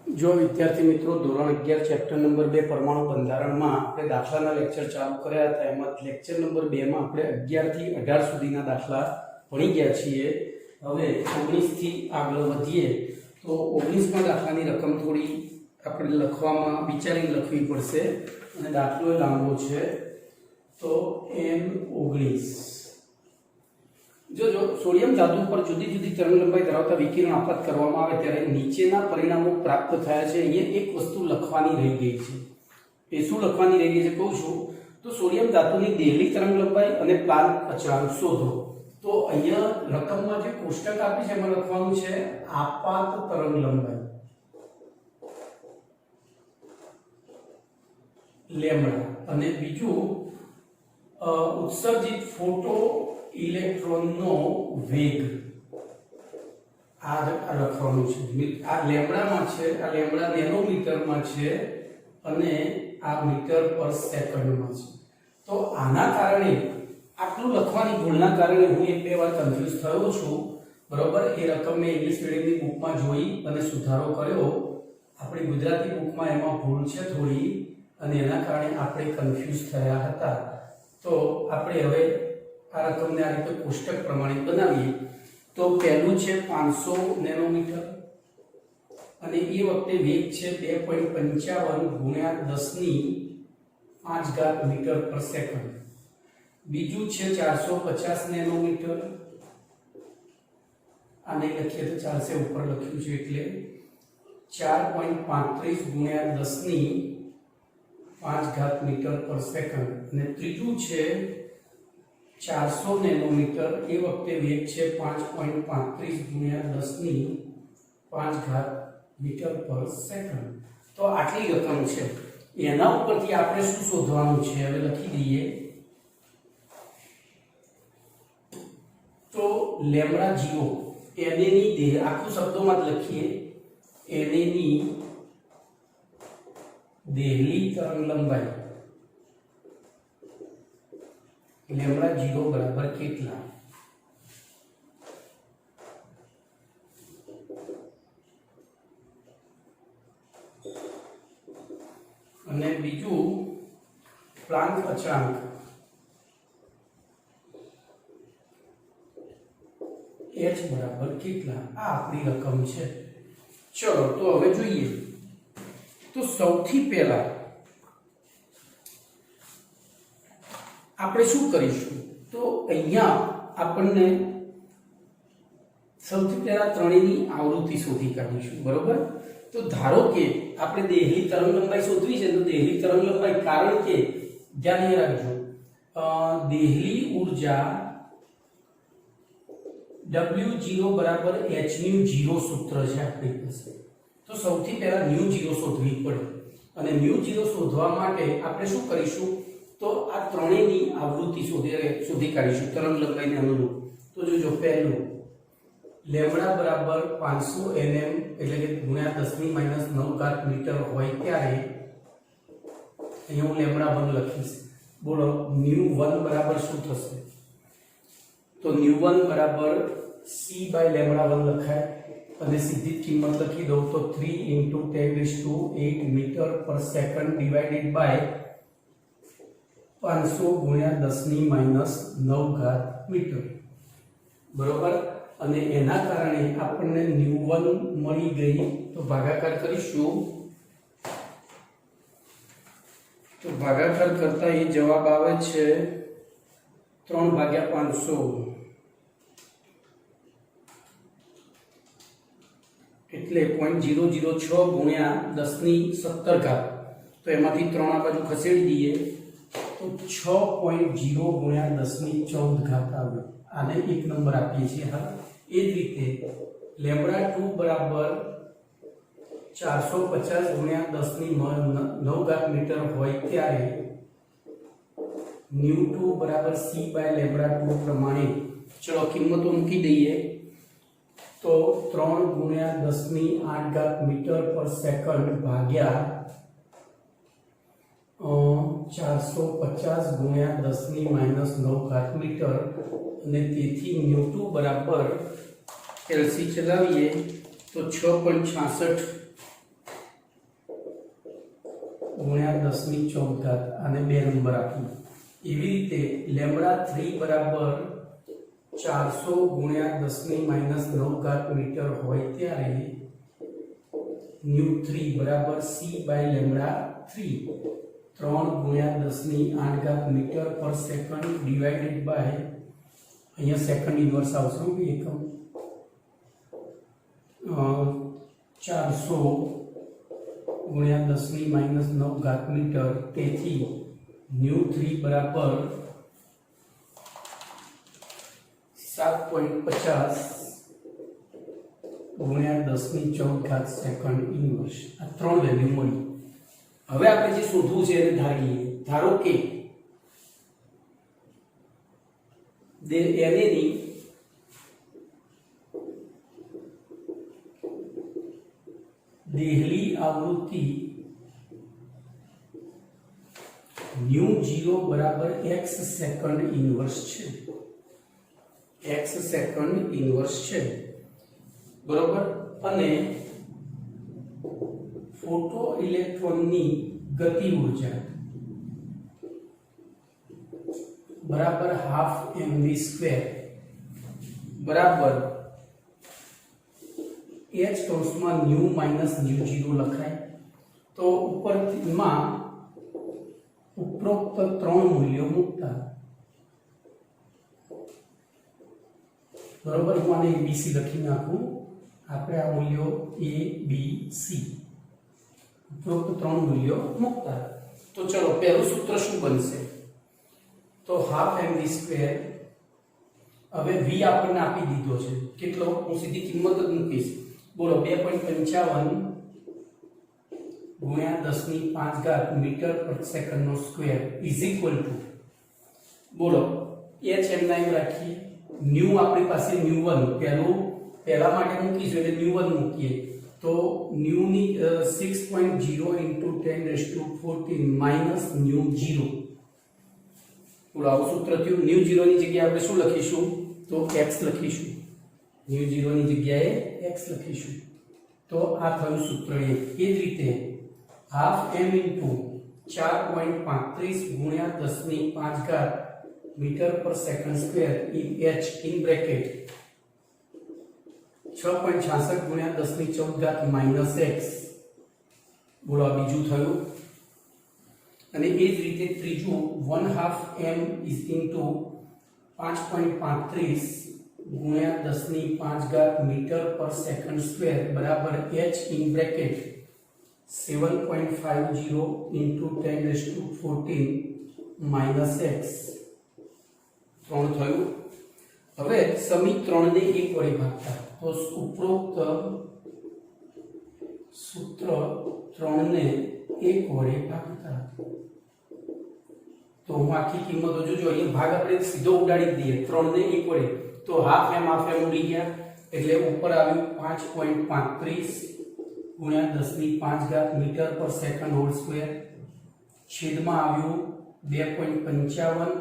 जो विद्यार्थी मित्रों धोरण 11 चैप्टर नंबर 2 परमाणु બંધારણ માં આપણે દાખલાના લેક્ચર ચાલુ કર્યા હતા એમાં લેક્ચર નંબર 2 માં આપણે 11 થી 18 સુધીના દાખલા ભણી ગયા છીએ। હવે 19 થી આગળ વધીએ તો 19 માં દાખલાની રકમ થોડી આપણે લખવામાં વિચારીને લખવી પડશે અને દાખલો લાંબો છે। તો M19 जो सोडियम धातु पर जुदी जुदी तरंग लंबाई धरावता विकिरण आपात करवामां आवे त्यारे नीचेना परिणामों प्राप्त थया छे। अहींया एक वस्तु लखवानी रही गई छे। ए शुं लखवानी रही गई छे कहूं छुं तो सोडियम धातुनी देहली तरंग लंबाई अने प्लांक अचळांक शोधो। तो अहींया रकममां जे कोष्टक आपी छे एमां लखवानुं छे आपात तरंग लंबाई लेम्डा अने बीजुं उत्सर्जित फोटो इलेक्ट्रॉन नो वेग आ लखવાનું છે। આ લેમ્બડામાં છે, આ લેમ્બડા નેનોમીટરમાં છે અને આ મીટર પર સેકન્ડમાં છે। તો આના કારણે આટલું લખવાની ભૂલના કારણે હું એક બે વાર કન્ફ્યુઝ થયો છું, બરોબર। એ રકમ મેં ઇંગ્લિશ મીડિયમની બુકમાં જોઈ અને સુધારો કર્યો। આપણી ગુજરાતી બુકમાં એમાં ભૂલ છે થોડી અને એના કારણે આપણે કન્ફ્યુઝ થયા હતા। તો આપણે હવે आ रकम ने आ रीते कोष्टक प्रमाणित बनावीए। तो पहलू छे 500 नेनोमीटर अने ए वखते वेग छे 2.55 गुण્યા 10 ની 5 घात मीटर पर सेकंड। बीजू छे 450 नेनोमीटर आने लखीए तो 4 से ऊपर लख्યું છે એટલે 4.35 गुण્યા 10 ની 5 घात मीटर पर सेकंड। અને ત્રીજું છે 400 नेनोमीटर ए वखते वेग छे 5.35 गुण્યા 10 ની 5 घात मीटर पर सेकंड। तो आटली रकम छे एना उपरथी आपणे शुं शोधवानुं छे हवे लखी दઈએ। तो लेम्डा 0 Na ની દેહ આખું શબ્દોમાં જ લખીએ। Na ની દેહલી તરંગ લંબાઈ लेम्डा 0 बराबर केटला अने बीजू प्लांक अचळांक h बराबर केटला आ आपणी रकम छे। चलो तो हवे जोईए। तो सौथी पहेला આપણે શું કરીશું તો અહીંયા આપણને સૌથી પહેલા ત્રણેયની આવૃત્તિ શોધી કાઢીશું, બરોબર। તો ધારો કે આપણે દેહલી તરંગ લંબાઈ શોધવી છે તો દેહલી તરંગ લંબાઈ કારણ કે ધ્યાન રાખજો દેહલી ઊર્જા W0 બરાબર h/0 સૂત્ર છે આપણી પાસે। તો સૌથી પહેલા μ0 શોધવી પડે અને μ0 શોધવા માટે આપણે શું કરીશું तो आ त्रणेयनी आवृत्ति शोधी काढीशुं तरंग लंबाईने अनुरूप। तो जो पहलू लेम्डा बराबर 500 nm એટલે કે ગુણ્યા 10 ની -9 ઘાત મીટર હોય ત્યારે અહીં હું લેમ્ડા 1 લખીશ। બોલો μ1 બરાબર શું થશે? તો μ1 બરાબર c / લેમ્ડા 1 લખાય અને સીધી કિંમત લખી દઉં તો 3 × 10⁸ meter per second divided by 500 गुण્યા 10 ની -9 घात मीटर, बरोबर। અને એના કારણે આપણને μ1 મળી ગઈ। તો ભાગાકાર કરીશું તો ભાગાકાર કરતા એ જવાબ આવે છે 3/500 એટલે 0.006 ગુણ્યા 10 ની 17 घात। તો એમાંથી 3 આ બાજુ ખસેડી દઈએ तो 6.0 गुण્યા 10 ની 14 घात આવ્યો। આને એક નંબર આપીએ છીએ। હા એ જ રીતે લેમ્બડા 2 બરાબર 450 ગુણ્યા 10 ની 9 घात મીટર હોય ત્યારે μ2 બરાબર c / લેમ્બડા 2 પ્રમાણે ચલો કિંમતો મૂકી દઈએ। તો 3 ગુણ્યા 10 ની 8 घात મીટર પર સેકન્ડ ભાગ્યા 450 गुण્યા 10 ની -9 घात मीटर અને તેથી μ2 બરાબર એલસી ચલાવીએ तो 6.66 ગુણ્યા 10^14 આને 2 નંબર આપ્યું. એવી રીતે લેમ્બડા 3 બરાબર 400 ગુણ્યા 10^-9 મીટર હોય ત્યારે nu3 બરાબર c બાય લેમ્બડા 3 3 ગુણ્યા 10^8 metre per second divided by અહીંયા સેકન્ડ ઇન્વર્સ આવશે કે એકમ 400 ગુણ્યા 10^-9 મીટર. તેથી nu3 બરાબર 7.50 ગુણ્યા 10^14 સેકન્ડ ઇન્વર્સ. આ 3 વેલ્યુ મળી. હવે આપણે જે શોધવું છે એને ધારીએ. ધારો કે એની દેહલી આવૃત્તિ nu0 બરાબર x સેકન્ડ ઇન્વર્સ છે. x સેકન્ડ ઇન્વર્સ છે, બરોબર. અને ફોટો ઇલેક્ટ્રોનની ગતિ ઉર્જા બરાબર હાફ mv² બરાબર h કૌંસમાં nu માઈનસ nu0 લખાય. તો ઉપરમાં ઉપરોક્ત 3 મૂલ્યો મૂકતા, બરોબર. હું આને abc લખી નાખું. આપણે આ મૂલ્યો abc ઉપરોક્ત 3 મૂલ્યો મૂકતા. તો ચલો પહેલું સૂત્ર શું બનશે? તો હાફ mv². હવે v આપણને આપી દીધો છે કેટલો? હું સીધી કિંમત જ મૂકીશ. બોલો 2.55 ગુણ્યા 10^5 મીટર પર સેકન્ડ નો સ્ક્વેર ઇઝ ઇક્વલ ટુ, બોલો h એમના એમ રાખીએ. ન્યુ આપણી પાસે nu1 પહેલા માટે મૂકીશું એટલે nu1 મૂકીએ તો ન્યુ ની 6.0 × 10⁻14 nu0. બોલો આવું સૂત્ર થયું. nu0 ની જગ્યાએ આપણે શું લખીશું? તો x લખીશું. nu0 ની જગ્યાએ x લખીશું. તો આ થયું સૂત્ર 1. એ જ રીતે હાફ m × 4.35 ગુણ્યા 10^5 metre per second square in h in bracket 6.66 ગુણ્યા 10^14 - x. બોલો આ બીજું થયું. અને એ જ રીતે ત્રીજું 1/2 m is into 5.35 ગુણ્યા 10^5 મીટર પર સેકન્ડ સ્ક્વેર બરાબર h ઇન બ્રેકેટ 7.50 × 10⁻14 - x. 3 થયું. હવે સમીકરણને 1 વડે ભાગતા. તો ઉપરોક્ત સૂત્ર 3 ને 1 વડે ભાગતા. તો હું આખી કિંમતો જોજો. અહીં ભાગ આપણે સીધો ઉડાડી દઈએ 3 ને 1 વડે. તો હાફ એમ ઉડી ગયા એટલે ઉપર આવ્યું 5.35 ગુણ્યા 10^5 metre per second whole square છેદમાં આવ્યું 2.55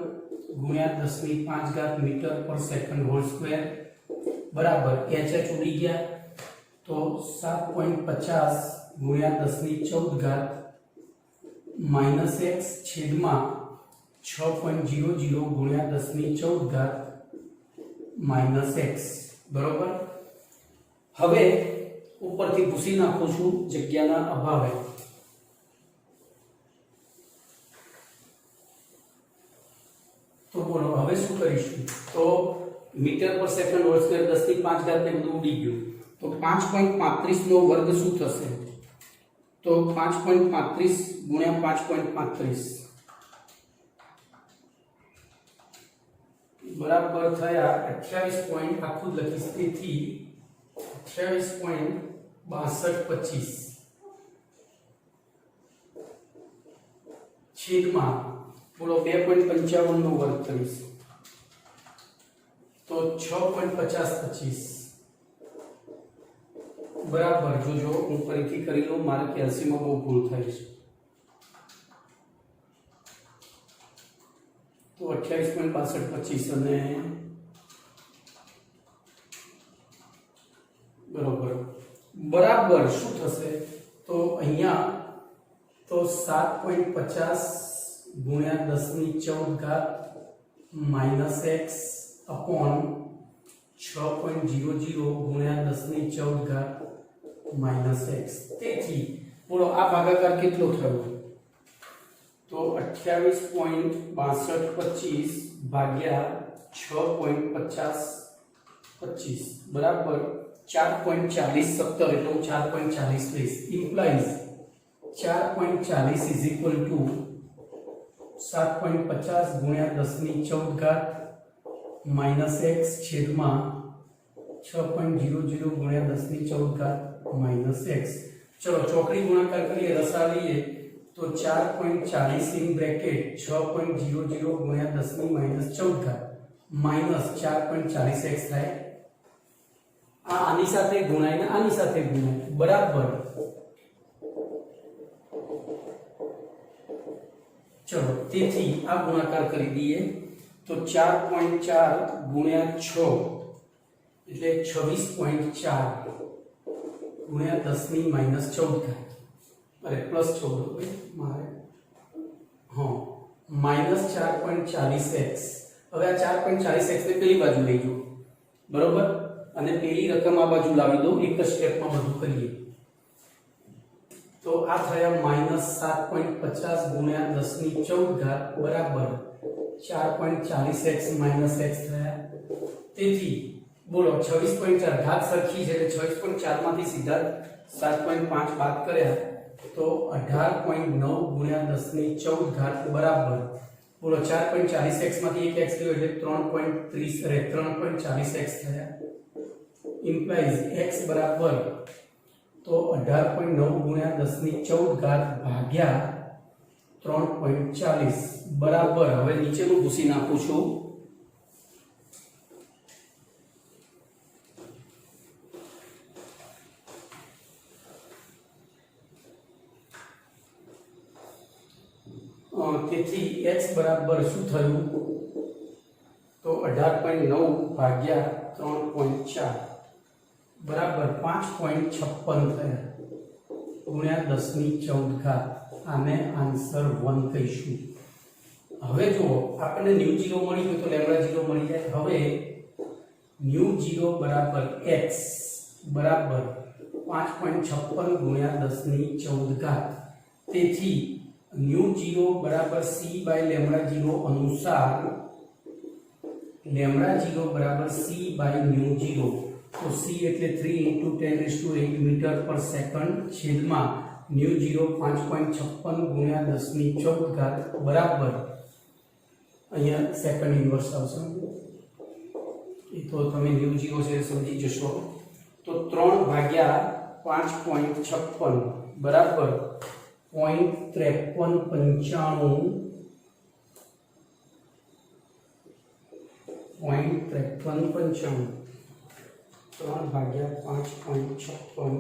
ગુણ્યા 10^5 metre per second whole square બરાબર h ઉડી ગયા. તો 7.50 ગુણ્યા 10^14 - x છેદમાં 6.00 ગુણ્યા 10^14 - x. બરોબર. હવે ઉપરથી ભૂસી નાખું છું જગ્યાના અભાવે. તો બોલો હવે શું કરીશું? તો metre per second whole square 10^5 ને બધું ઉડી ગયું. તો 5.35 નો વર્ગ શું થશે? તો 5.35 ગુણ્યા 5.35 બરાબર થયા 28 પોઈન્ટ. આખું લખીશ. તેથી 28.6225 છેદમાં બોલો 2.55 નો વર્ગ કરીશ તો 6.5025 બરાબર. જોજો હું ફરીથી કરી લઉં, મારા કેલ્સીમાં બહુ ભૂલ થાય છે. તો 28.6225 અને બરોબર બરાબર શું થશે? તો અહીંયા तो 7.50 गुणिया 10^14 minus x upon 6.00 गुणिया 10^14 minus x. તેથી બોલો આ ભાગાકાર કેટલો થયો? तो 28.6225 भाग्या 6.5025 बराबर 4.4017 એટલે હું 4.40 લઈશ। ઇમ્પ્લાઇઝ 4.40 ઇઝ ઇક્વલ ટુ 7.50 ગુણ્યા 10^14 માઈનસ x છેદમાં 6.00 ગુણ્યા 10^14 માઈનસ x। ચલો ચોકડી ગુણાકાર કરીએ, રસા લઈએ तो 4.40 इन ब्रैकेट 6.00 गुणिया 10^-14 माइनस 4.40x थाय। आनी साथे गुणाय ने आनी साथे गुणाय बराबर। चलो तेथी आ गुणाकार करी दीए तो 4.4 गुणिया 6 એટલે 26.4 गुणिया 10^-14 अरे प्लस 14 मारे हाँ माइनस 4.40x। હવે આ 4.40x ને પેલી બાજુ લઈ જાઓ બરોબર, અને પેલી રકમ આ બાજુ લાવી દો, એક જ સ્ટેપમાં બધું કરીએ। તો આ થયા માઈનસ 7.50 ગુણ્યા 10^14 બરાબર 4.40x માઈનસ x થયા। તેથી બોલો 26.4 ઘાત સરખી છે એટલે 26.4 માંથી સીધા 7.5 બાદ કર્યા तो 18.9 गुणिया 10^14 बराबर बोलो 4.40x माथी एक x लियो એટલે 3.30 अरे 3.40x થયા। ઇમ્પ્લાઇઝ x बराबर तो 18.9 गुणिया 10^14 भाग्या 3.40 बराबर। હવે નીચેનું ભૂસી નાખું છું। તેથી x बराबर શું થયું? तो 18.9 भाग्या 3.4 बराबर 5.56 થયા ગુણ્યા 10^14 આને આન્સર 1 કહીશું। હવે જો આપણને ન્યુ 0 મળી ગયું તો લેમ્બડા 0 મળી જાય। હવે ન્યુ 0 बराबर x बराबर 5.56 गुणिया 10^14 તેથી न्यू 0 बराबर c बाय लेम्बडा 0 अनुसार लेम्बडा 0 बराबर c बाय न्यू 0 तो c એટલે 3 * 10⁸ मीटर पर सेकंड छेदमा न्यू 0 5.56 गुणिया 10^14 बराबर અહીંયા સેકન્ડ ઇન્વર્સ આવશે। એ તો તમે ન્યू 0 છે સમજી જશો। તો 3 ભાગ્યા 5.56 बराबर 0.5395 3 भाग्या 5.56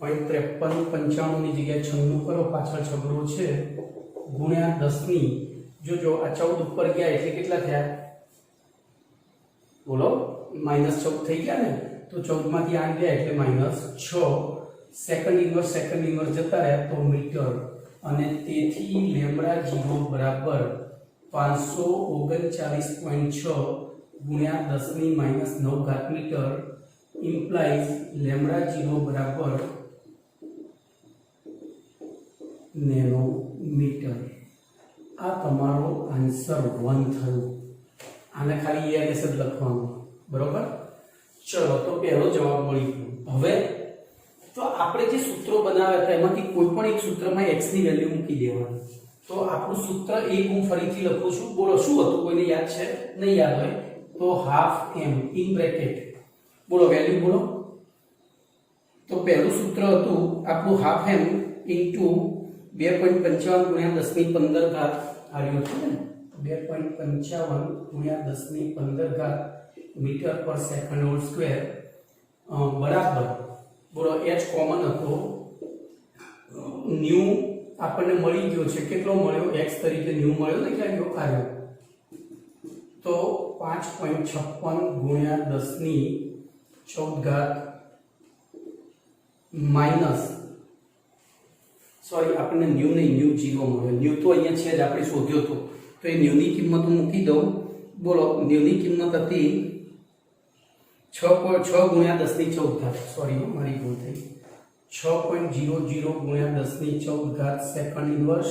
0.5395 ની જગ્યાએ 96 કરો, પાછળ છગડો છે ગુણ્યા 10 ની જો આ 14 ઉપર ગયા એટલે કેટલા થયા બોલો? -14 થઈ ગયા ને, તો 14 માંથી 8 ગયા એટલે -6 सेकंड इनवर्स जता रहे तो मीटर અને તેથી લેમ્બડા 0 બરાબર 539.6 ગુણ્યા 10^-9 મીટર ઇમ્પ્લાઇઝ લેમ્બડા 0 બરાબર નેનોમીટર। આ તમારો આન્સર 1 થયો। આને ખાલી ELS જ લખવાનું બરોબર। ચલો તો પહેલો જવાબ મળી ગયો। હવે तो આપણે જે સૂત્રો બનાવ્યા હતા એમાંથી કોઈ પણ એક સૂત્રમાં x ની વેલ્યુ મૂકી દેવાની। તો આપણું સૂત્ર એક હું ફરીથી લખું છું। બોલો શું હતું? કોઈને યાદ છે? નહીં યાદ હોય તો હાફ m ઇન બ્રેકેટ બોલો વેલ્યુ બોલો। તો પહેલું સૂત્ર હતું આપણું હાફ m ઇન્ટુ 2.55 ગુણ્યા 10^15 આવ્યું હતું ને 2.55 ગુણ્યા 10^15 metre per second whole square બરાબર બોલો h કોમન હતો ન્યુ આપણને મળી ગયો છે। કેટલો મળ્યો? x તરીકે ન્યુ મળ્યો ને ક્યાં ગયો આવ્યો તો 5.56 ગુણ્યા 10^14 માઈનસ सॉरी आपने न्यू नहीं न्यू 0 મળ્યો ન્યू तो અહીંયા છે જ આપણે શોધ્યો તો એ ન્યू ની કિંમત હું મૂકી દઉં બોલો ન્યू ની કિંમત હતી 6.6 ગુણ્યા 10 ની 14 ઘાત સॉरी મારી ભૂલ થઈ 6.00 ગુણ્યા 10 ની 14 ઘાત સેકન્ડ ઇન્વર્સ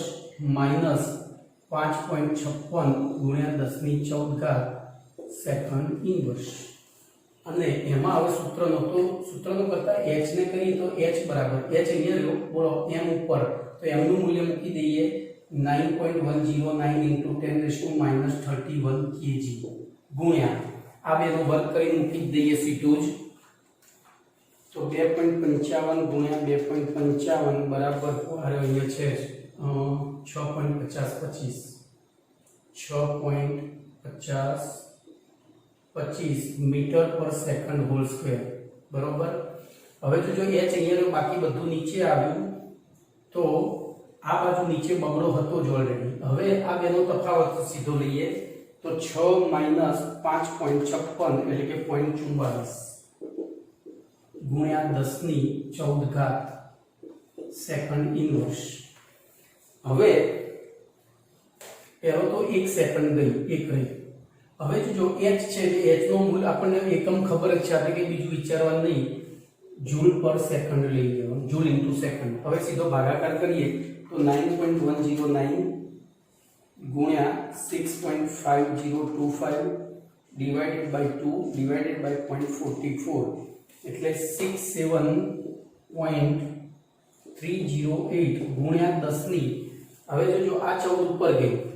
માઈનસ 5.56 ગુણ્યા 10 ની 14 ઘાત સેકન્ડ ઇન્વર્સ અને એમાં હવે સૂત્રનો કરતા h ને કરીએ તો h બરાબર h અહીંયા લો બોલો m ઉપર તો m નું મૂલ્ય મૂકી દઈએ 9.109 into 10 -31 kg ગુણ્યા આ બેનો વર્ગ કરી મૂકી દઈએ સીધું જ તો 2.55 ગુણ્યા 2.55 બરાબર આ અહીંયા છે 6.50 मीटर पर सेकंड होल स्क्वेर बराबर હવે જો h અહીંયા બાકી બધું નીચે આવ્યું તો આ બાજુ નીચે બગડો હતો જ ઓલરેડી હવે આ બેનો તફાવત સીધો લઈએ તો 6 - 5.56 એટલે કે 0.44 ગુણ્યા 10 ની 14 ઘાત સેકન્ડ ઇન્વર્સ હવે પહેલો તો 1 સેકન્ડ ગઈ એક રહી હવે જો h છે h નો મૂલ્ય આપણને એકમ ખબર જ છે આપણે કે બીજું વિચારવાનું નહીં જૂલ પર સેકન્ડ લઈ લેવાનું જૂલ ઇન્ટુ સેકન્ડ હવે સીધો ભાગાકાર કરીએ તો 9.109 ગુણ્યા 6.5025 ડિવાઇડેડ બાય 2 ડિવાઇડેડ બાય 0.44 એટલે 67.308 ગુણ્યા 10 ની હવે જો આ 14 ઉપર ગઈ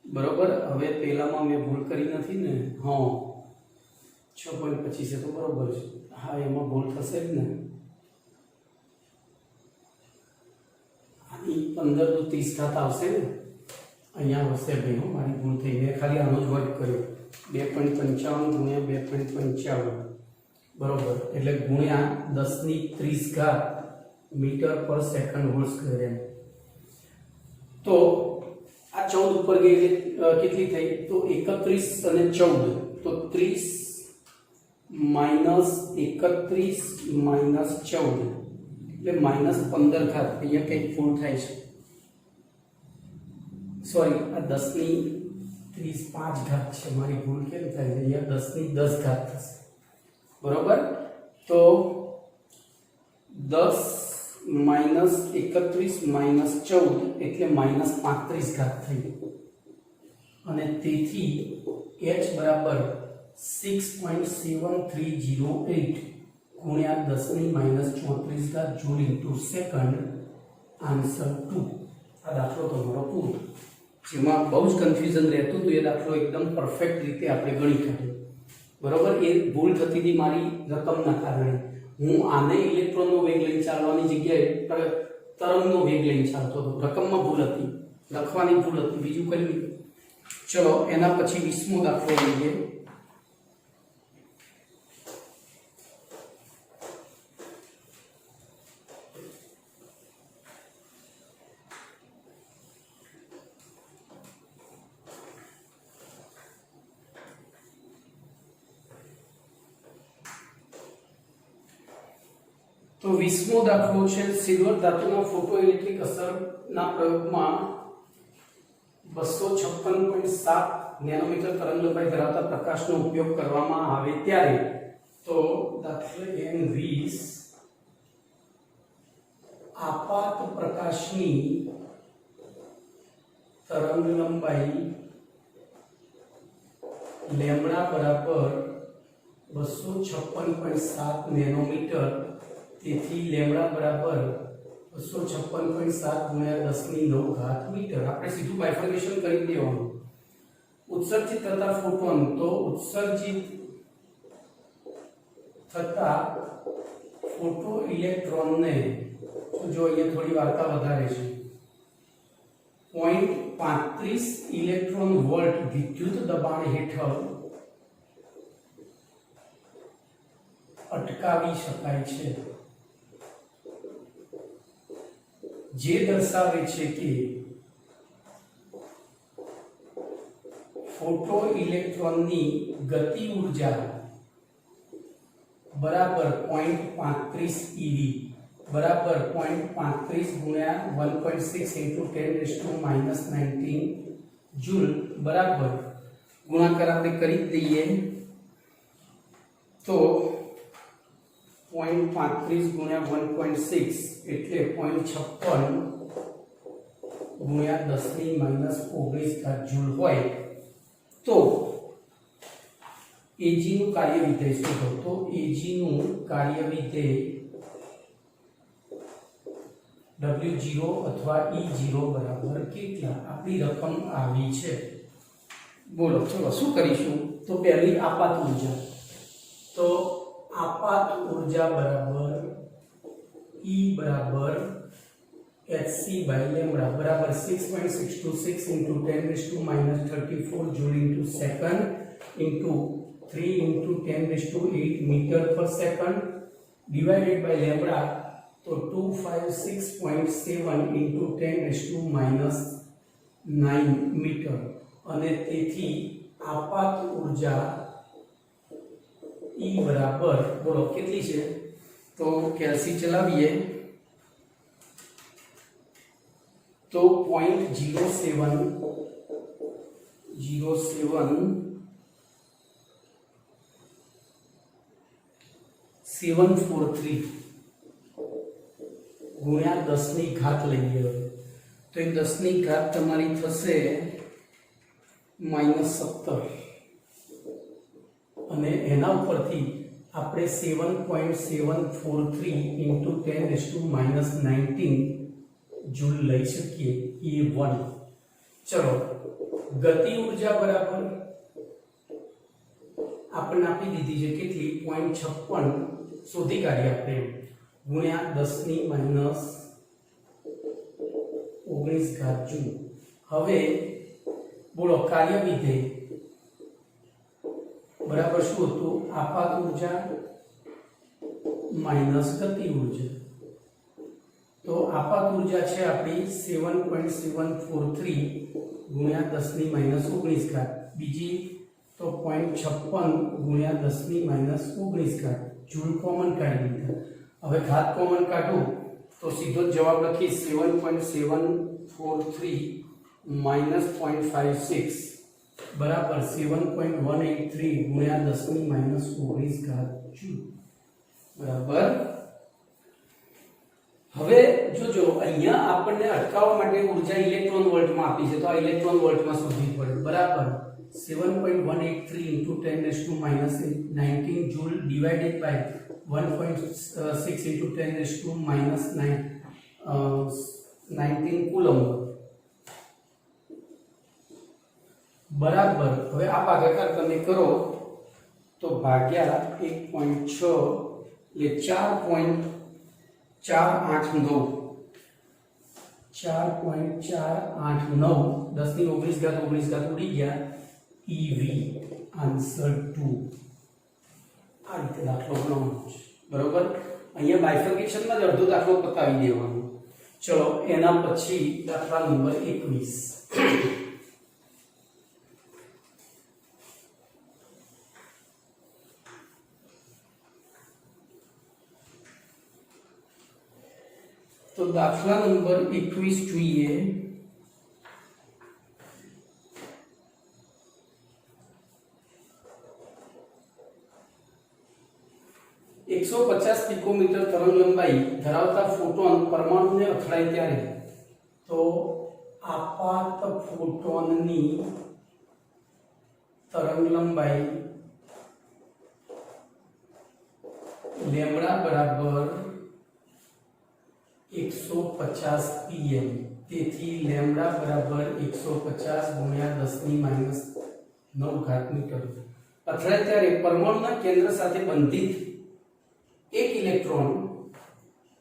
बराबर હવે પહેલામાં મેં ભૂલ કરી નથી ને હા 6.25 છે તો બરાબર છે હા એમાં ભૂલ થશે જ ને આની 15 તો 30 ઘાત આવશે ને અહીંયા આવશે ભાઈ હો મારી ભૂલ થઈ મેં ખાલી આનો જ વર્ગ કર્યો 2.55 ગુણ્યા 2.55 બરાબર એટલે ગુણ્યા 10 ની 30 ઘાત metre per second whole square એમ તો આ 14 ઉપર ગઈ એટલે કેટલી થઈ તો 31 અને 14 તો 30 -31 -14 એટલે -15 ઘાત અહીંયા કંઈક ભૂલ થાય છે સોરી આ 10 ની 35 ઘાત છે મારી ભૂલ કેમ થાય છે અહીંયા 10 ની 10 ઘાત થશે બરોબર તો 10 -31 -14 એટલે -35 ઘાત થઈ અને તેથી h બરાબર 6.7308 ગુણ્યા 10 ની -34 ઘાત જૂલ ઇન્ટુ સેકન્ડ આન્સર 2 આ દાખલો તમારો પૂરો જેમાં બહુ જ કન્ફ્યુઝન રહેતું હતું એ દાખલો એકદમ પરફેક્ટ રીતે આપણે ગણી કાઢ્યો બરોબર એ ભૂલ થતી હતી મારી રકમના કારણે હું આને ઇલેક્ટ્રોનનો વેગ લઈને ચાલવાની જગ્યાએ તરંગનો વેગ લઈને ચાલતો હતો રકમમાં ભૂલ હતી લખવાની ભૂલ હતી બીજું કંઈ નહીં ચલો એના પછી 20મો દાખલો લઈએ तो 20मो दाखलो છે સિલ્વર ધાતુના ફોટોઇલેક્ટ્રિક અસરના પ્રયોગમાં 256.7 નેનોમીટર તરંગલંબાઈ ધરાવતા પ્રકાશનો ઉપયોગ કરવામાં આવે ત્યારે તો દાખલો N20 આપાત પ્રકાશની તરંગલંબાઈ લેમ્બડા બરાબર 256.7 નેનોમીટર તેથી લેમ્બડા બરાબર 256.7 ગુણ્યા 10 ની 9 ઘાત મીટર આપણે સીધું બાયફર્કેશન કરી દેવાનું ઉત્સર્જિત થતા ફોટોન તો ઉત્સર્જિત થતા ફોટો ઇલેક્ટ્રોનને જો અહીંયા થોડી વાર્તા વધારે છે 0.35 ઇલેક્ટ્રોન વોલ્ટ વિદ્યુત દબાણ હેઠળ અટકાવી શકાય છે જે દર્શાવે છે કે ફોટો ઇલેક્ટ્રોનની ગતિ ઊર્જા બરાબર 0.35 eV बराबर 0.35 गुण્યા 1.6 into 10⁻⁻19 जूल बराबर गुणाकार આપણે કરી દઈએ તો 0.35 ગુણ્યા 1.6 એટલે 0.56 ગુણ્યા 10⁻⁻19 જૂલ હોય તો Ag નું કાર્યવિધેય શોધો તો Ag નું કાર્યવિધેય W0 अथवा E0 बराबर કેટલા આપણી રકમ આવી છે બોલો ચલો શું કરીશું તો પહેલી આપાત ઊર્જા તો આપાત ઊર્જા બરાબર E બરાબર hc by lambda बराबर 6.626 into 10⁻⁻34 joule into second into 3 into 10⁸ meter per second divided by lambda तो 256.7 into 10⁻⁹ मीटर અને તેથી આપાત ઊર્જા E બરાબર બોલો કેટલી છે તો કેલ્સી ચલાવીએ તો 0.0743 गुण્યા 10 ની ઘાત લઈએ તો એ 10 ની ઘાત તમારી થશે -17 અને એના ઉપરથી આપણે 7.743 into 10⁻⁹ जूल લઈ શકીએ E1 ચલો ગતિ ઊર્જા બરાબર આપણે આપી દીધી છે કેટલી 0.56 શોધી કાઢીએ આપણે गुण્યા 10⁻⁹ जूल હવે બોલો કાર્યવિધેય બરાબર શું હતું આપાત ઊર્જા માઈનસ ગતિ ઊર્જા તો આપાત ઊર્જા છે આપણી 7.743 ગુણ્યા 10⁻⁹ બીજી તો 0.56 ગુણ્યા 10⁻⁹ જૂલ કોમન કાઢી લીધા હવે ઘાત કોમન કાઢું તો સીધો જવાબ લખી 7.743 minus 0.56 बराबर 7.183 गुण્યા 10⁻⁹ जूल बराबर હવે જોજો અહીંયા આપણને અટકાવવા માટે ઊર્જા ઇલેક્ટ્રોન વોલ્ટમાં આપી છે તો આ ઇલેક્ટ્રોન વોલ્ટમાં શોધવી પડે બરાબર 7.183 into 10⁻⁹ joule divided by 1.6 into 10⁻⁹ coulomb बराबर હવે આ ભાગાકાર તમે કરો તો ભાગ્યા 1.6 એટલે 4.489 10 ની 19 ઘાત ઉડી ગયા EV આન્સર 2 આ રીતે દાખલો ગણવાનો છે બરોબર અહીંયા બાયફર્કેશનમાં જ અડધો દાખલો પતાવી દેવાનો ચલો એના પછી દાખલા નંબર 21 तो दाखला नंबर 21 જોઈએ 150 पिकोमीटर तरंग लंबाई धरावता फोटोन परमाणुने અથડાય ત્યારે તો આપાત ફોટોનની तरंग लंबाई લેમ્બડા બરાબર 150 pm તેથી લેમ્બડા બરાબર 150 ગુણ્યા 10⁻⁹ મીટર અથડાય ત્યારે પરમાણુના કેન્દ્ર સાથે બંધિત एक इलेक्ट्रॉन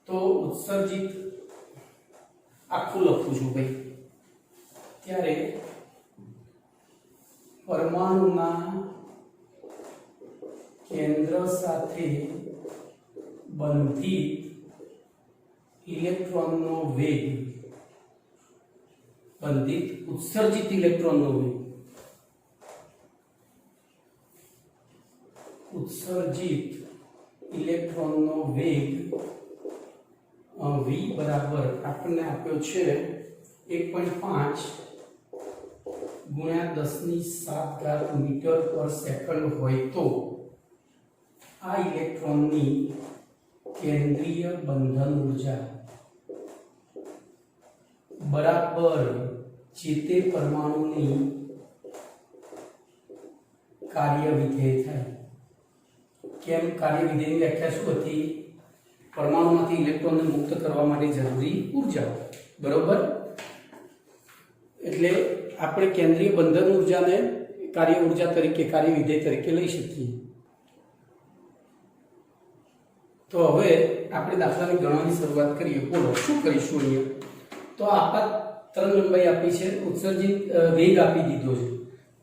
तो उत्सर्जित आखું લખું છું ભાઈ ત્યારે પરમાણુના કેન્દ્ર સાથે બંધિત ઇલેક્ટ્રોનનો વેગ બંધિત ઉત્સર્જિત ઇલેક્ટ્રોનનો વેગ उत्सर्जित इलेक्ट्रॉन नो वेग v બરાબર આપણને આપ્યો છે 1.5 ગુણ્યા 10⁷ મીટર પર સેકન્ડ હોય તો આ ઇલેક્ટ્રોનની કેન્દ્રીય બંધન ઉર્જા બરાબર જે તે પરમાણુની કાર્ય વિધેય થાય. કેમ? કાર્ય વિધેયની વ્યાખ્યા શું હતી? પરમાણુમાંથી ઇલેક્ટ્રોનને મુક્ત કરવા માટે જરૂરી ઉર્જા. બરોબર? એટલે આપણે કેન્દ્રીય બંધન ઉર્જાને કાર્ય ઉર્જા તરીકે, કાર્ય વિધેય તરીકે લઈ શકીએ. તો હવે આપણે દાખલાની ગણવાની શરૂઆત કરીએ. બોલો શું કરીશું અહીંયા? તો આપાત તરંગ લંબાઈ આપી છે, ઉત્સર્જિત વેગ આપી દીધો છે.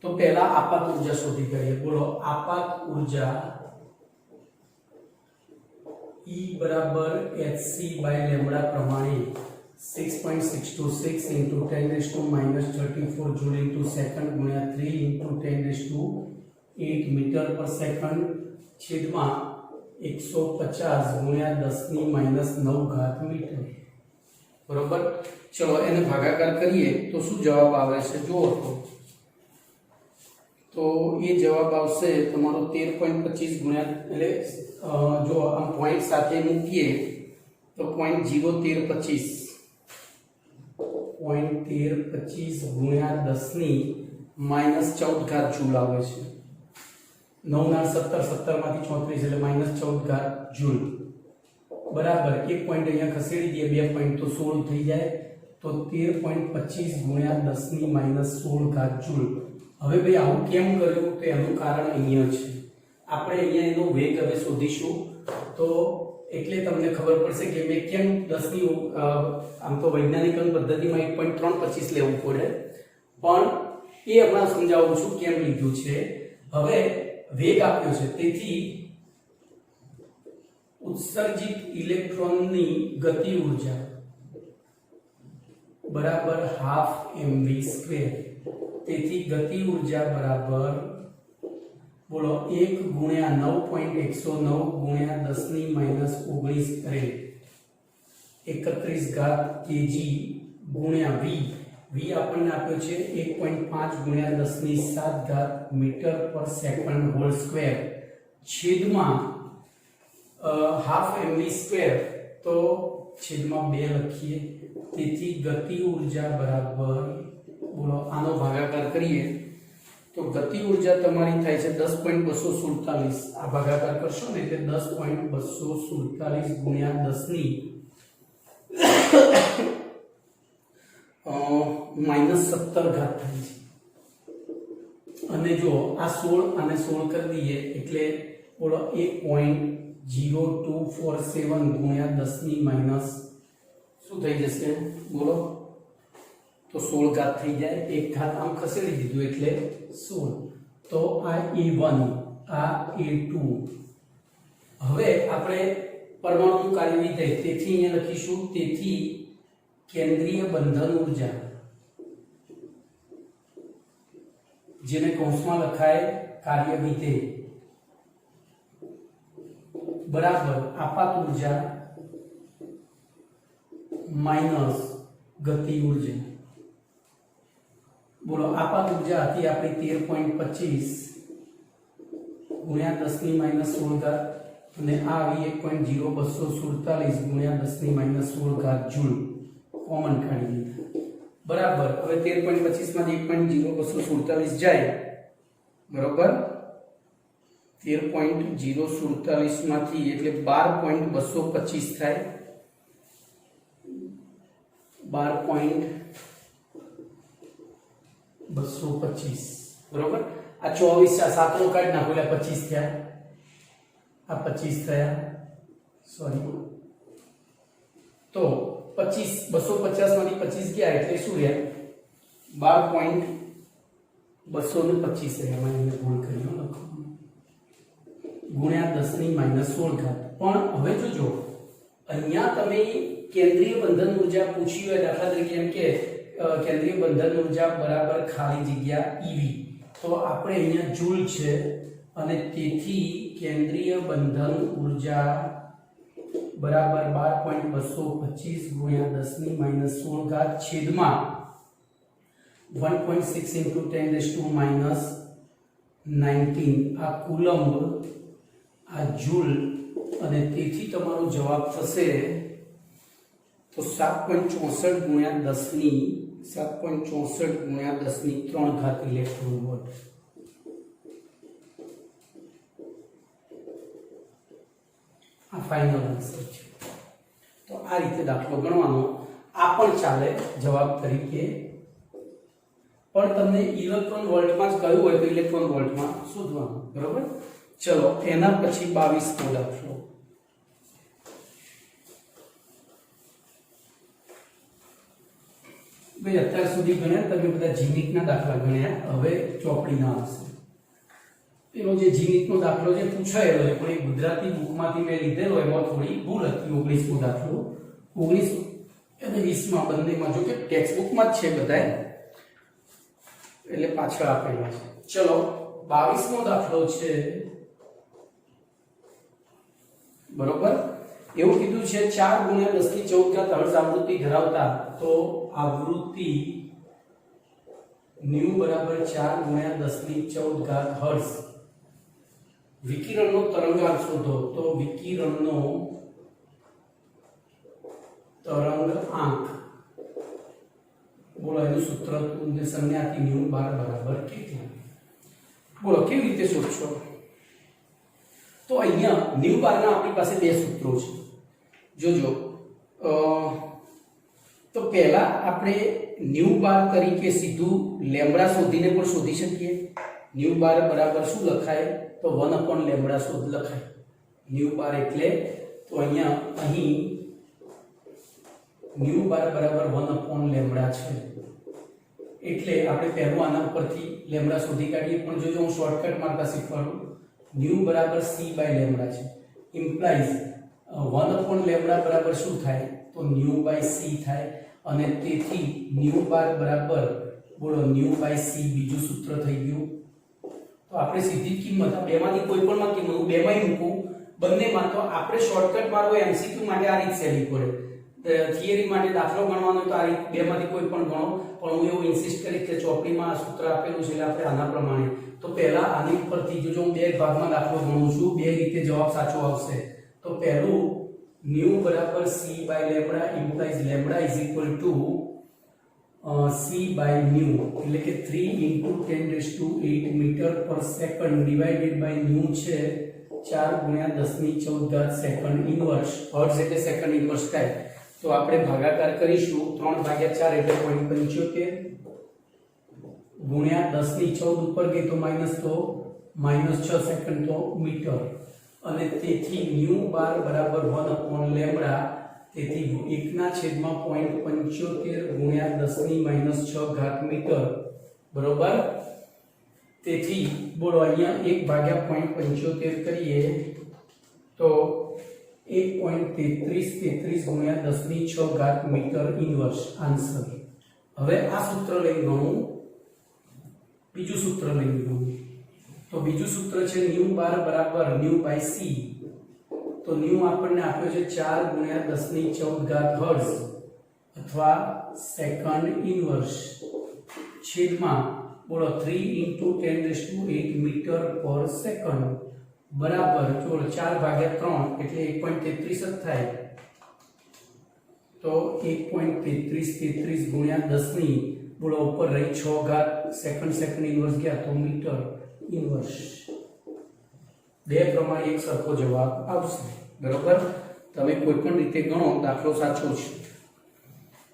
તો પહેલા આપાત ઉર્જા શોધી કાઢીએ. બોલો આપાત ઉર્જા E બરાબર hc/λ પ્રમાણે 6.626 × 10⁻³ જૂલ ઇન્ટુ સેકન્ડ ગુણ્યા 3 × 10⁸ મીટર પર સેકન્ડ છેદમાં 150 ગુણ્યા 10⁻⁹ મીટર. બરોબર? ચલો એને ભાગાકાર કરીએ તો શું જવાબ આવે છે જુઓ. તો એ જવાબ આવશે તમારો 13.25 ગુણ્યા, એટલે જો આમ પોઈન્ટ સાથે મૂકીએ તો 0.1325 ગુણ્યા 10⁻14 જૂલ આવે છે. 9 × 17 માંથી 34 એટલે -14 જૂલ. બરાબર. એક પોઈન્ટ અહીંયા ખસેડી દઈએ, 2 પોઈન્ટ તો 16 થઈ જાય. તો 13.25 ગુણ્યા 10⁻16 જૂલ. હવે ભાઈ આવું કેમ કર્યું? તો એનું કારણ અહીંયા છે. આપણે અહીંયા એનો વેગ હવે શોધીશું. તો એટલે તમને ખબર પડશે કે મેં કેમ 10ની આમ તો વૈજ્ઞાનિક પદ્ધતિમાં 1.325 લેવું પડે, પણ એ હમણાં સમજાવું છું કેમ લીધું છે. હવે વેગ આપ્યો છે, તેથી ઉત્સર્જિત ઇલેક્ટ્રોનની ગતિ ઉર્જા બરાબર ½ mv². તેથી ગતિ ઉર્જા બરાબર બોલો 1 ગુણ્યા 9.109 ગુણ્યા 10⁻19 અરે 31 kg ગુણ્યા v. v આપણને આપ્યો છે 1.5 ગુણ્યા 10⁷ metre per second whole square છેદમાં ½ mv². તો છેદમાં 2 લખીએ. તેથી ગતિ ઉર્જા બરાબર બોલો આનો ભાગાકાર કરીએ તો ગતિ ઉર્જા તમારી થાય છે 10.247. આ ભાગાકાર કરશો ને એટલે 10.247 ગુણ્યા 10⁻⁻17 થાય છે. અને જો આ 16 અને 16 કરી દઈએ એટલે બોલો 1.0247 ગુણ્યા 10⁻⁻ શું થઈ જશે બોલો? તો 16 થઈ જાય. 1 આમ ખસેડી દીધું એટલે 16. તો આ A1, આ A2. હવે આપણે પરમાણુનું કાર્ય વિધેય, તેથી અહીંયા લખીશું. તેથી કેન્દ્રીય બંધન ઉર્જા, જેને કૌંસમાં લખાય કાર્ય વિધેય, બરાબર આપાત ઉર્જા માઈનસ ગતિ ઉર્જા. બોલો આપાત ઉર્જા હતી આપણી 13.25 ગુણ્યા 10⁻16 અને આ આવી 1.0247 ગુણ્યા 10⁻16 જૂલ. કોમન કાઢી લીધા. બરાબર. હવે 13.25 માંથી 1.0247 જાય. બરોબર. 13.047 માંથી એટલે 12.225 થાય. 12.225. બરોબર. આ 24 આ 7 નો કાઢી નાખો એટલે 25 થયા. આ 25 થયા. સોરી. તો 25 250 માંથી 25 ગયા એટલે શું રહ્યા? 12.225 રહ્યા. મને ભૂલ કરી લખો. ગુણ્યા 10⁻16. પણ હવે જોજો, અહીંયા તમે કેન્દ્રીય બંધન ઉર્જા પૂછી હોય, દાખલા તરીકે એમ કે કેન્દ્રીય બંધન ઉર્જા બરાબર ખાલી જગ્યા EV, તો આપણે અહીંયા જૂલ છે અને તેથી કેન્દ્રીય બંધન ઉર્જા बराबर 12.225 गुण્યા 10⁻16 છેદમાં 1.6 into 10⁻19 આ કુલંબ આ જૂલ અને તેથી તમારો જવાબ થશે તો 7.64 ગુણ્યા 10⁻3 ઇલેક્ટ્રોન વોલ્ટ। આ ફાઇનલ આન્સર છે। તો આ રીતે દાખલો ગણવાનો આ પણ ચાલે જવાબ તરીકે, પણ તમને ઇલેક્ટ્રોન વોલ્ટમાં જ કહ્યું હોય તો ઇલેક્ટ્રોન વોલ્ટમાં શોધવાનું, બરોબર। ચલો એના પછી 22મો દાખલો। ભાઈ અત્યાર સુધી ગણ્યા તમે બધા જીનિટના દાખલા ગણ્યા, હવે ચોપડીના આવશે। એનો જે જીનિટનો દાખલો જે પૂછાયેલો છે પણ એ ગુજરાતી બુકમાંથી મેં લીધેલો, એમાં થોડી ભૂલ હતી। 19મો દાખલો 19 અને 20માં બંનેમાં જો કે ટેક્સ્ટ બુકમાં જ છે બધાય, એટલે પાછળ આપેલા છે। ચલો 22મો દાખલો છે, બરોબર। એવું કીધું છે 4 ગુણ્યા 10⁻14 હર્ટ્ઝ આવૃત્તિ ધરાવતા, તો આવૃત્તિ ન્યુ બરાબર 4 ગુણ્યા 10⁻14 હર્ટ્ઝ વિકિરણનો તરંગાંક શોધો। તો વિકિરણનો તરંગાંક બોલો એનું સૂત્ર તમને સંજ્ઞાથી ન્યુ બાર બરાબર કેટલા, બોલો કેવી રીતે શોધશો? તો અહીંયા ન્યુ બારના આપણી પાસે બે સૂત્રો છે, જોજો। તો પહેલા આપણે ન્યુ બાર તરીકે સીધું લેમ્બડા શોધીને પણ શોધી શકીએ। ન્યુ બાર બરાબર શું લખાય? તો 1/લેમ્બડા શોધ લખાય। ન્યુ બાર એટલે તો અહીં ન્યુ બાર બરાબર 1/લેમ્બડા છે, એટલે આપણે પહેલું આના ઉપરથી લેમ્બડા શોધી કાઢીએ। પણ જોજો હું શોર્ટકટ મારતા શીખવાડું। ન્યુ બરાબર c/લેમ્બડા છે, ઇમ્પ્લાઇઝ 1/લેમ્બડા બરાબર શું થાય? તો ન્યુ/c થાય, અને તેથી ન્યુ બાર બરાબર બોલો ન્યુ/c બીજું સૂત્ર થઈ ગયું। તો આપણે સીધી કિંમત બેમાંથી કોઈ પણમાં કિંમત હું બેમાંય મૂકું બંનેમાં, તો આપણે શોર્ટકટ મારવો એમસીક્યુ માટે આ રીત સહેલી પડે, થિયરી માટે દાખલો ગણવાનો તો આ રીત બેમાંથી કોઈ પણ ગણો, પણ હું એવું ઇન્સિસ્ટ કરીશ કે ચોપડીમાં આ સૂત્ર આપેલું છે એટલે આપણે આના પ્રમાણે। તો પહેલા આની ઉપરથી જો હું બે ભાગમાં દાખલો ગણું છું, બે રીતે જવાબ સાચો આવશે। તો પહેલું ન્યુ બરાબર c/લેમ્બડા implies lambda is equal to c/ન્યુ, એટલે કે 3 into 10⁸ meter per second divided by nu છે 4 ગુણ્યા 10⁻14 સેકન્ડ ઇનવર્સ, હર્ટ્ઝ એટલે સેકન્ડ ઇનવર્સ થાય। તો આપણે ભાગાકાર કરીશું 3/4 એટલે 0.75 ગુણ્યા 10⁻14 ઉપર ગઈ તો -6 સેકન્ડ તો મીટર, અને તેથી ન્યુ બાર બરાબર 1/લેમ્બડા, તેથી 1/0.75 ગુણ્યા 10⁻6 મીટર, બરોબર। તેથી બોલો અહીંયા 1/0.75 કરીએ તો 1.33 ગુણ્યા 10�6 મીટર ઇનવર્સ આન્સર। હવે આ સૂત્ર લઈને ગણું, બીજું સૂત્ર લઈને ગણું, તો બીજું સૂત્ર છે ન્યુ બાર બરાબર ન્યુ/c। તો ન્યુ આપણને આપ્યો છે 4 ગુણ્યા 10⁻14 હર્ટ્ઝ અથવા સેકન્ડ ઇનવર્સ છેદમાં બોલો 3 into 10⁸ મીટર પર સેકન્ડ બરાબર જો 4/3 એટલે 1.33 જ થાય। તો 1.33 ગુણ્યા 10 બોલો ઉપર રહી 6 સેકન્ડ ઇનવર્સ ગયા તો મીટર ઇનવર્સ। બે પ્રમાણે એક સરખો જવાબ આવશે, બરોબર। તમે કોઈ પણ રીતે ગણો દાખલો સાચો છે।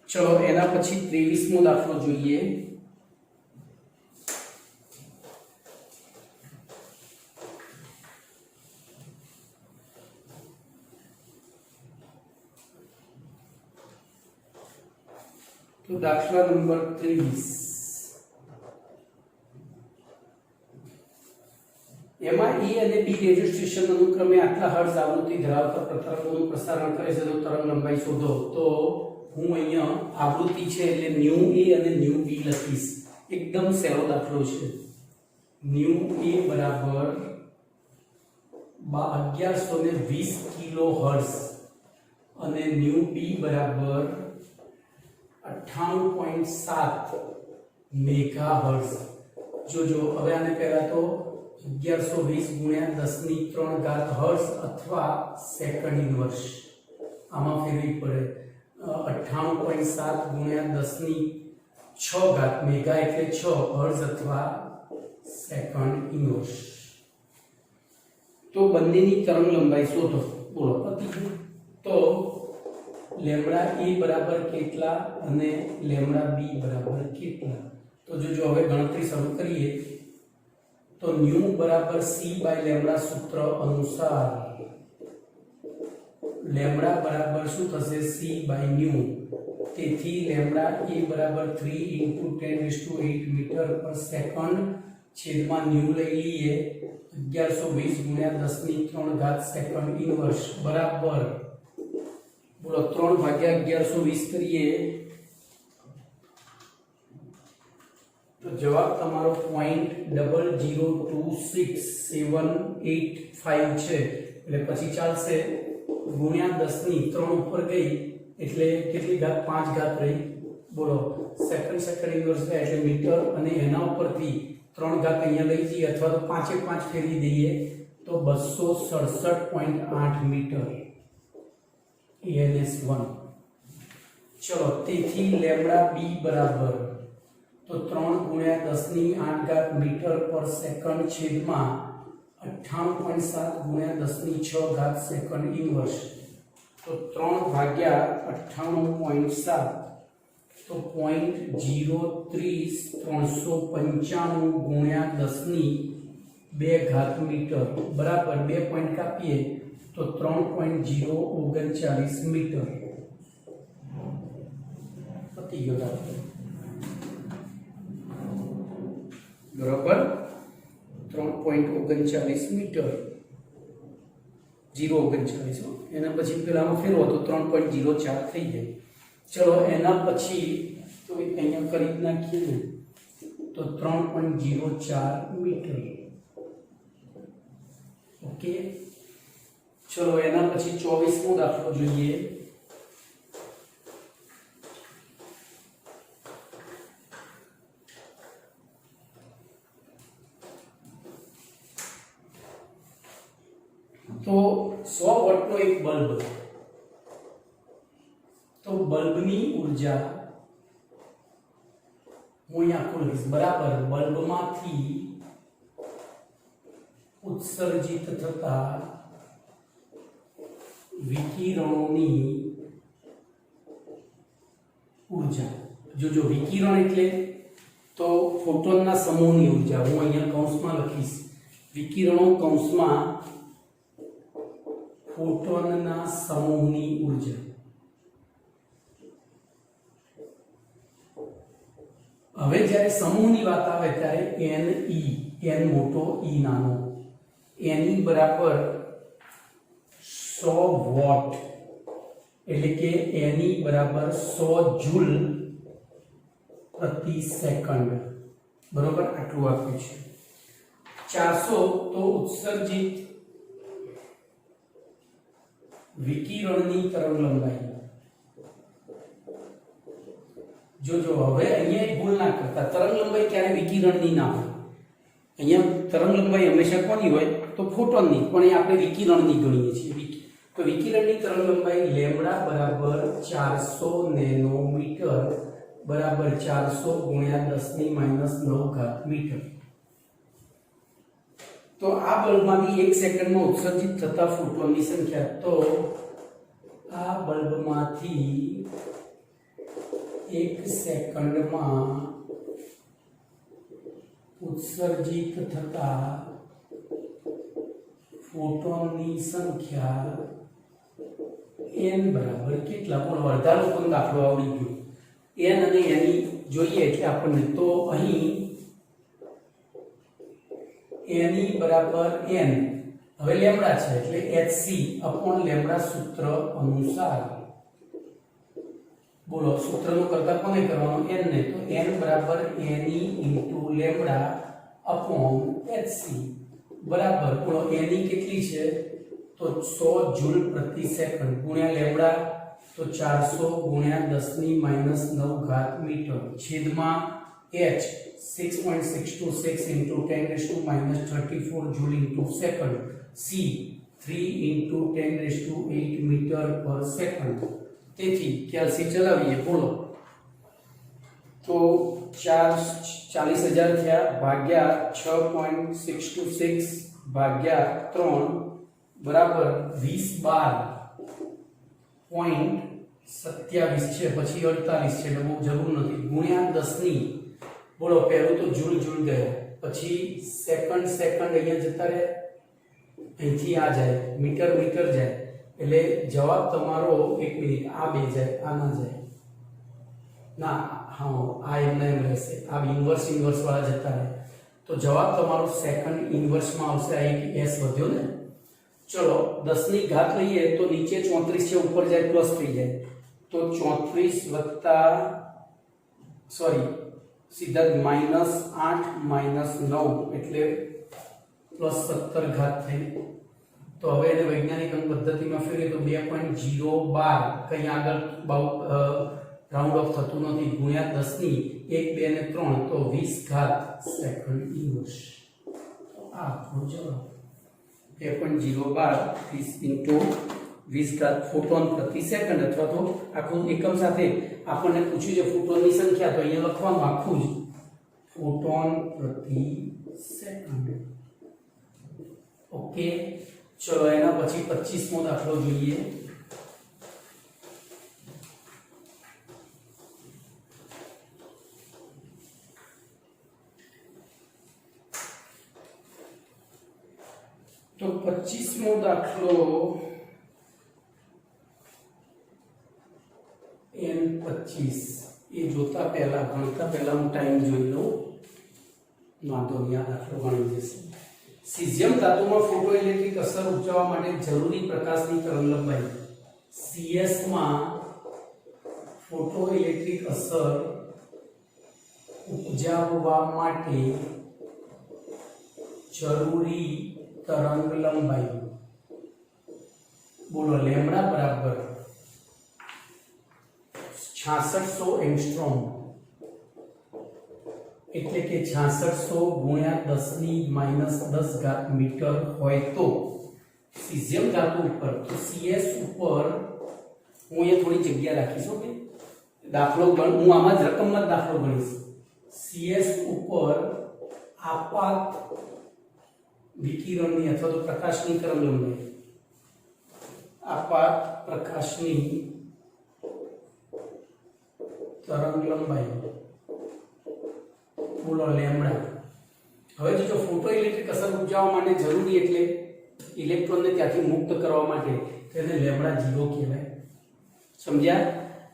ચલો એના પછી 23મો દાખલો જોઈએ। तो दाखला नंबर 23 એમાં E અને B રેડિયો સ્ટેશન અનુક્રમે આટલા હર્ટ્ઝ આવૃત્તિ ધરાવતા તરંગોનું પ્રસારણ કરે છે, તો તરંગ લંબાઈ શોધો। તો હું અહીંયા આવૃત્તિ છે એટલે ન્યુ A અને ન્યુ B લખીશ, એકદમ સહેલો દાખલો છે। ન્યુ A બરાબર 1120 કિલો હર્ટ્ઝ અને ન્યુ બી બરાબર 98.7 મેગાહર્ટ્ઝ. જોજો હવે આને પહેલા તો 1120 ગુણ્યા 10 ની 3 ઘાત હર્ટ્ઝ અથવા સેકન્ડ ઇનવર્સ આમાં ફેરવી પડે. 98.7 ગુણ્યા 10 ની 6 ઘાત મેગા એટલે 6 હર્ટ્ઝ અથવા સેકન્ડ ઇનવર્સ. તો બંનેની તરંગ લંબાઈ શોધો. બોલો પતિ ગયું. તો લેમ્બડા a બરાબર કેટલા અને લેમ્બડા b બરાબર કેટલા? તો જો હવે ગણતરી શરૂ કરીએ તો ન્યુ બરાબર c બાય લેમ્બડા સૂત્ર અનુસાર લેમ્બડા બરાબર શું થશે? c by nu. તેથી લેમ્બડા a બરાબર 3 × 10⁸ મીટર પર સેકન્ડ છેદમાં ન્યુ લઈ લઈએ 1120 ગુણ્યા 10 ની 3 ઘાત સેકન્ડ ઇનવર્સ બરાબર બોલો 3 ભાગ્યા 1120 કરીએ તો જવાબ તમારો 0.02678 છે. એટલે પછી ચાલશે ગુણ્યા 10 ની 3 ઉપર ગઈ એટલે કેટલી ઘાત? 5 ઘાત રહી. બોલો સેકન્ડ ઇનવર્સ થાય એટલે મીટર અને એના ઉપરથી 3 ઘાત અહીંયા લઈ જઈએ અથવા તો 5 એ 5 ફેરવી દઈએ તો 267.8 મીટર ANS1. ચલો તેથી લેમ્બડા બી બરાબર તો 3 ગુણ્યા 10 ની 8 ઘાત મીટર પર સેકન્ડ છેદમાં 98.7 ગુણ્યા 10 ની 6 ઘાત સેકન્ડ ઇનવર્સ. તો 3 ભાગ્યા 98.7 તો 0.030 ગુણ્યા 10 ની 2 ઘાત મીટર બરાબર 2 પોઈન્ટ કાપીએ તો 3.039 મીટર. પતી ગયો દાખલો. બરાબર 3.39 મીટર 0.39. એના પછી પેલામાં ફેરવો તો 3.04 થઈ જાય. ચલો એના પછી તો અહીંયા કરી નાખીએ ને તો 3.04 મીટર. ઓકે ચલો એના પછી 24મો દાખલો જોઈએ. તો 100 વોટનો એક બલ્બ. તો બલ્બની ઉર્જા હું અહીંયા આખું લખીશ બરાબર બલ્બમાંથી ઉત્સર્જિત થતા વિકિરણોની ઉર્જા. જો વિકિરણ એટલે તો ફોટોનના સમૂહની ઉર્જા. હું અહીંયા કૌંસમાં લખીશ વિકિરણો કૌંસમાં ફોટોનના સમૂહની ઉર્જા. હવે જ્યારે સમૂહની વાત આવે ત્યારે n મોટો e નાનો ne બરાબર 100 વોટ એટલે કે ne બરાબર 100 જૂલ પ્રતિ સેકન્ડ બરોબર આટલું આપ્યું છે. 400 તો ઉત્સર્જિત વિકિરણની તરંગ લંબાઈ. જોજો હવે અહીંયા એક ભૂલ ના કરતા. તરંગ લંબાઈ ક્યારે વિકિરણની ના હોય. અહીંયા તરંગ લંબાઈ હંમેશા કોની હોય? તો ફોટોનની. પણ એ આપણે વિકિરણની ગણીએ છીએ. તો વિકિરણની તરંગ લંબાઈ લેમ્બડા બરાબર 400 નેનોમીટર બરાબર 400 ગુણ્યા 10 ની -9 ઘાત મીટર. તો આ બલ્બમાંથી 1 સેકન્ડમાં ઉત્સર્જિત થતા ફોટોનની સંખ્યા. તો આ બલ્બમાંથી 1 સેકન્ડમાં ઉત્સર્જિત થતા ફોટોનની સંખ્યા n બરાબર કેટલા? બોલો અડધા લોકોનો દાખલો આવડી ગયો. n અને એની જોઈએ એટલે આપણને તો અહીં ni બરાબર n. હવે લેમ્બડા છે એટલે hc અપોન લેમ્બડા સૂત્ર અનુસાર. બોલો સૂત્રનો કરતા કોને કરવાનો? n ને. તો n બરાબર ni * લેમ્બડા અપોન hc બરાબર બોલો ni કેટલી છે? તો 100 જૂલ પ્રતિ સેકન્ડ ગુણ્યા લેમ્બડા तो 400 गुण્યા 10⁻⁹ metre छेदમાં h 6.626 into 10⁻34 joule into second, c 3 into 10⁸ metre पर सेकंड। તેથી કેલ્સી ચલાવીએ બોલો તો 40,000 થયા ભાગ્યા 6.626 ભાગ્યા 3 બરાબર 2012.27 છે પછી 48 છે એટલે બહુ જરૂર નથી ગુણ્યા 10 ની બોલો પહેલું તો જૂલ જૂલ ગયો પછી સેકન્ડ અહીંયા જતા રહે અહીંથી આ જાય મીટર જાય એટલે જવાબ તમારો 1 મિનિટ આ બે જાય આ ના જાય ના હા આ એમને એમ રહેશે આ ઇન્વર્સ વાળા જતા રહે તો જવાબ તમારો સેકન્ડ ઇન્વર્સ માં આવશે આ એક s વધ્યો ને चलो 10 ની ઘાત લઈએ તો નીચે 34 છે ઉપર જાય પ્લસ થઈ જાય તો 34 વત્તા સોરી सीधा -8 -9 એટલે +17 घात થઈ तो હવે એને વૈજ્ઞાનિક અંક પદ્ધતિમાં ફેરવીએ તો 2.012 કઈ આગળ રાઉન્ડ ઓફ થતું નથી ગુણ્યા 10 ની 1 2 ને 3 તો 20 ઘાત સેકન્ડ ઇન્વર્સ આ આપણો જવાબ 2.012 into 20 ઘાત ફોટોન પ્રતિ સેકન્ડ અથવા તો આખું એકમ સાથે આપણને પૂછ્યું છે ફોટોનની સંખ્યા તો અહીંયા લખવાનું આખું જ ફોટોન પ્રતિ સેકન્ડ ओके चलो एना પછી 25મો દાખલો જોઈએ तो 25મો દાખલો N25 એ જોતા પહેલા ગણતા પહેલા હું ટાઈમ જોઈ લઉં વાંધો નહીં આ દાખલો ગણી જશે सीजियम धातु में फोटोइलेक्ट्रिक असर उपजावा माटे जरूरी प्रकाशनी तरंगलंबाई CS में फोटोइलेक्ट्रिक असर उपजावा माटे जरूरी तरंगलंबाई बोलो लेम्डा बराबर 6600 एंगस्ट्रॉम એટલે કે 6600 ગુણ્યા 10⁻10 ઘાત મીટર હોય તો सीजियम धातु ઉપર તો CS ઉપર હું અહીંયા થોડી જગ્યા રાખીશ ઓકે દાખલો હું આમાં જ રકમમાં દાખલો ગણીશ CS ઉપર આપાત વિકિરણની અથવા તો પ્રકાશની તરંગલંબાઈ આપાત પ્રકાશની તરંગલંબાઈ बोलो लेम्डा હવે જો ફોટોઇલેક્ટ્રિક અસર ઉપજાવવા માટે જરૂરી એટલે ઇલેક્ટ્રોનને ત્યાંથી મુક્ત કરવા માટે તેને લેમ્ડા 0 કહેવાય સમજ્યા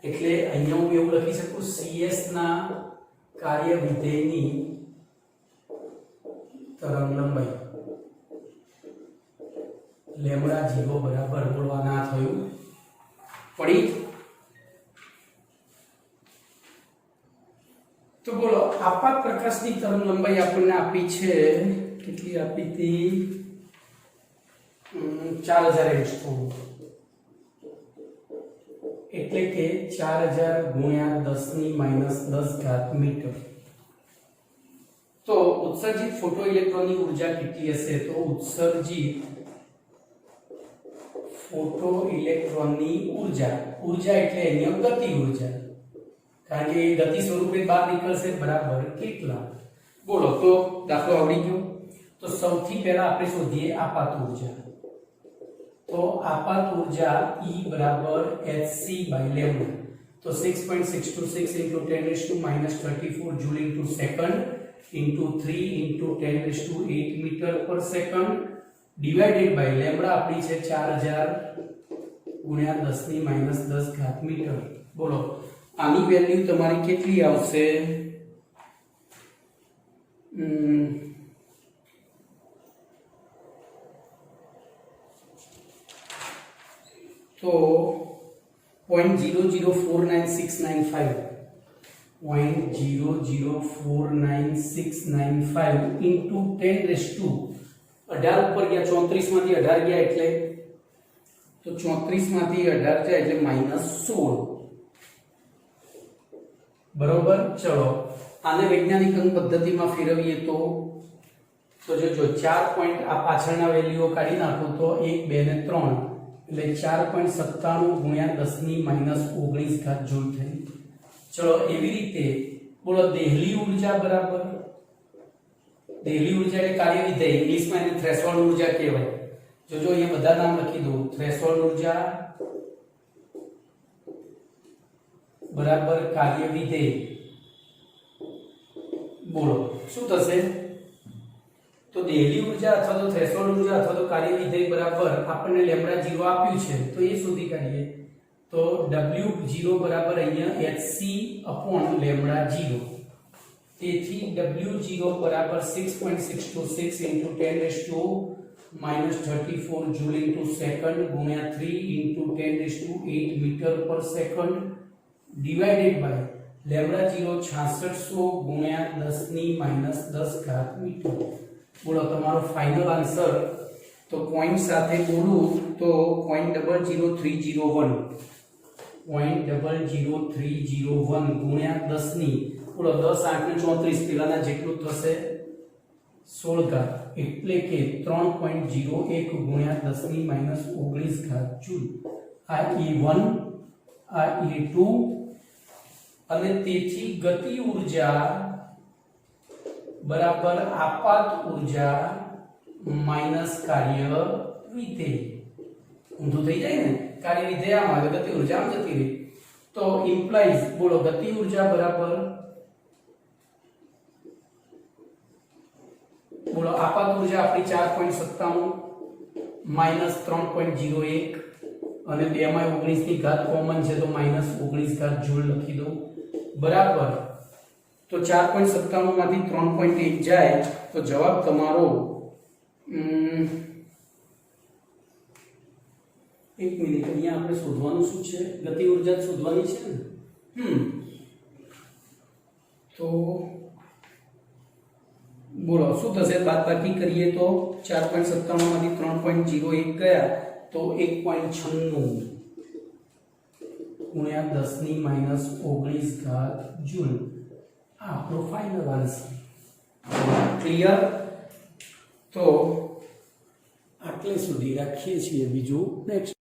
એટલે અહીંયા હું એવું લખી શકું CS ના કાર્ય વિધેયની તરંગલંબાઈ લેમ્ડા 0 બરાબર બોલવાના થયું પડી तो बोलो आपात प्रकाशनी तरंगलंबाई आपने आपी छे कितनी आपी थी 4000 एंगस्ट्रॉम એટલે કે 4000 ગુણ્યા 10⁻10 ઘાત મીટર तो उत्सर्जित फोटो इलेक्ट्रॉनની ऊर्जा કેટલી હશે તો उत्सर्जित फोटो इलेक्ट्रॉनની ऊर्जा એટલે એની ગતિ ऊर्जा કારણ કે ગતિ સ્વરૂપે બહાર નીકળશે બરાબર કેટલા બોલો તો દાખલો આવડી ગયો તો સૌથી પહેલા આપણે શોધીએ આપાત ઊર્જા તો આપાત ઊર્જા E બરાબર hc / લેમ્ડા તો 6.626 into 10⁻34 joule into second into 3 into 10⁸ metre per second divided by lambda આપણી છે 4000 ગુણ્યા 10⁻10 ઘાત મીટર બોલો આની વેલ્યુ તમારી કેટલી આવશે તો 0.0049695 0.0049695 into 10⁻18 ઉપર ગયા 34 માંથી 18 ગયા એટલે તો તો 34 માંથી 18 જાય એટલે -16 બરોબર। ચલો આને વૈજ્ઞાનિક અંક પદ્ધતિમાં ફેરવીએ તો જો 4 પોઈન્ટ આ પાછળના વેલ્યુઓ કાઢી નાખો તો 1 2 ને 3 એટલે 4.97 ગુણ્યા 10 ની -19 ઘાત જૂલ થઈ। ચલો એવી રીતે બોલો દેહલી ઊર્જા બરાબર દેહલી ઊર્જા એટલે કાર્ય વિધેય ઇંગ્લિશમાં એને થ્રેશોલ્ડ ઊર્જા કહેવાય। જો અહીંયા બધા નામ લખી દઉં થ્રેશોલ્ડ ઊર્જા બરાબર કાર્ય વિધેય બોલો શું થશે તો દેહલી ઊર્જા અથવા તો થ્રેશોલ્ડ ઊર્જા અથવા તો કાર્ય વિધેય બરાબર આપણને લેમ્બડા 0 આપ્યું છે તો એ શોધી કાઢીએ તો W0 બરાબર અહીંયા hc/લેમ્બડા 0 તેથી W0 બરાબર 6.626 * 10⁻⁻34 જૂલ / સેકન્ડ ગુણ્યા 3 * 10⁸ meter per second divided by lambda 0 6600 ગુણ્યા 10 ની -10 ઘાત મીટર। બોલો તમારો ફાઇનલ આન્સર તો પોઈન્ટ સાથે બોલું તો 0.00301 ગુણ્યા 10 ની બોલો 10 8 ને 34 પેલાના જેટલું થશે 16 ઘાત એટલે કે 3.01 ગુણ્યા 10 ની -19 ઘાત જૂલ। આ E1 આ E2 અને તેથી ગતિ ઊર્જા બરાબર આપાત ઊર્જા માઈનસ કાર્ય વિધેય ઊંધું થઈ જાય ને કાર્ય વિધેય આમાં ગતિ ઊર્જા આમ જતી રહી તો ઇમ્પ્લાઇઝ બોલો ગતિ ઊર્જા બરાબર બોલો આપાત ઊર્જા આપણી 4.97 માઈનસ 3.01 અને 2 માં 19 ની ઘાત કોમન છે તો -19 ઘાત જૂલ લખી દઉં બરાબર તો 4.97 માંથી 3.1 જાય તો જવાબ તમારો એક મિનિટ અહીંયા આપણે શોધવાનું શું છે ગતિ ઊર્જા શોધવાની છે ને તો બોલો શું થશે બાદબાકી કરીએ તો 4.97 માંથી 3.01 ગયા તો 1.96 ગુણ્યા 10 ની -19 ઘાત જૂલ આપણો ફાઇનલ આન્સર ક્લિયર। તો આટલે સુધી રાખીએ છીએ બીજું નેક્સ્ટ